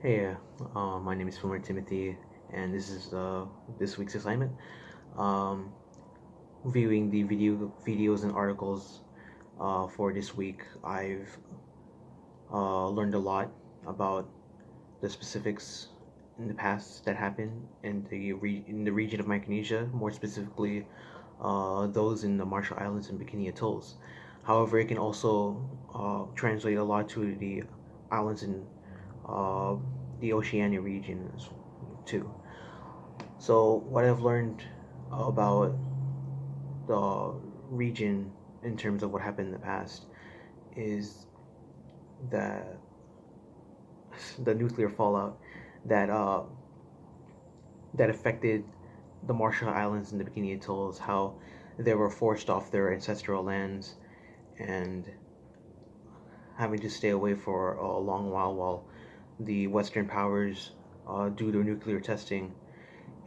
Hey, my name is Fulmer Timothy, and this is this week's assignment. Um, Viewing the videos and articles for this week, I've learned a lot about the specifics in the past that happened in the region of Micronesia, more specifically those in the Marshall Islands and Bikini Atolls. However, it can also translate a lot to the islands in uh, the Oceania region too. So what I've learned about the region in terms of what happened in the past is that the nuclear fallout that that affected the Marshall Islands and the Bikini Atolls, how they were forced off their ancestral lands and having to stay away for a long while the Western powers do their nuclear testing,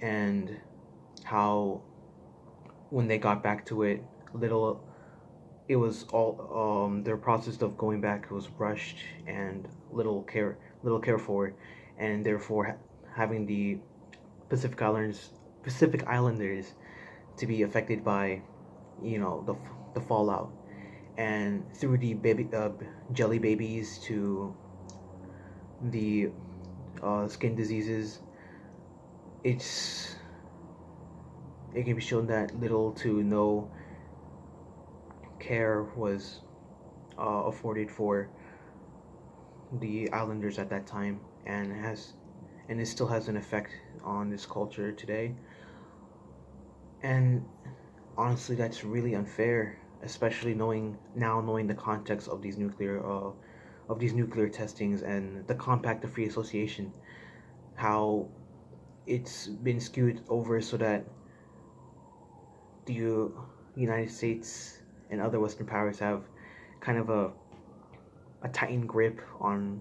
and how when they got back to it, little it was all their process of going back was rushed and little care for it, and therefore having the Pacific Islanders to be affected by the fallout, and through the jelly babies to the skin diseases, it's it can be shown that little to no care was afforded for the islanders at that time, and it still has an effect on this culture today. And honestly, that's really unfair, especially knowing the context of these nuclear testings and the Compact of Free Association, how it's been skewed over so that the United States and other Western powers have kind of a tightened grip on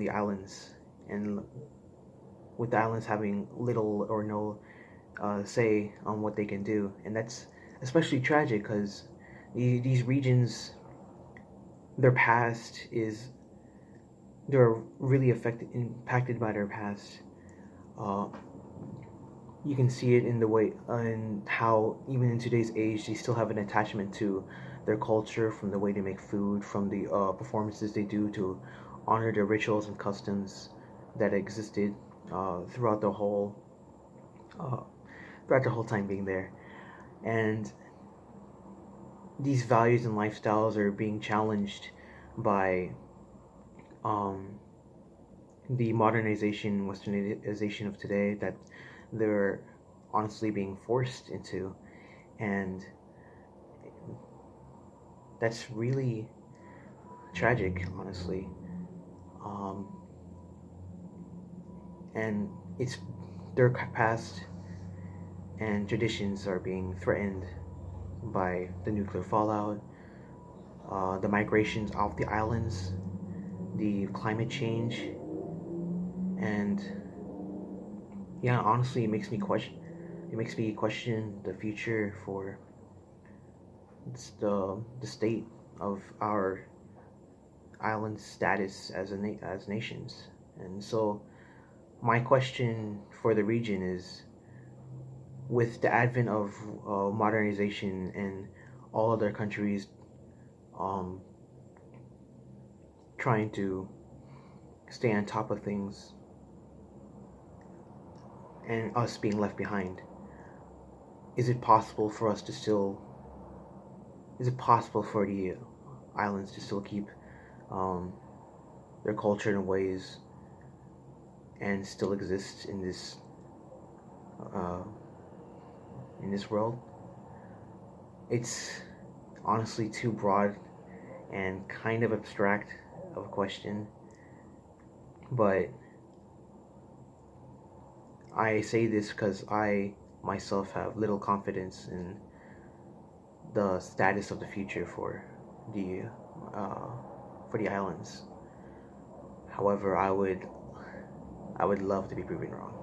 the islands, and with the islands having little or no say on what they can do, and that's especially tragic because these regions, their past is they're really impacted by their past. Uh, you can see it in the way in how even in today's age they still have an attachment to their culture, from the way they make food, from the performances they do to honor their rituals and customs that existed throughout uh, the whole time being there. And these values and lifestyles are being challenged by um, the modernization, westernization of today that they're honestly being forced into, and that's really tragic, honestly. Um, and it's their past and traditions are being threatened by the nuclear fallout, the migrations off the islands, the climate change, and yeah, honestly, it makes me question. It makes me question the future for the state of our island status as nations. And so, my question for the region is: with the advent of modernization and all other countries um, trying to stay on top of things, and us being left behind, is it possible for us to still? Is it possible for the islands to still keep um, their culture and ways and still exist uh, in this world? It's honestly too broad and kind of abstract of a question, but I say this because I myself have little confidence in the status of the future the uh, for the islands. However, I would love to be proven wrong.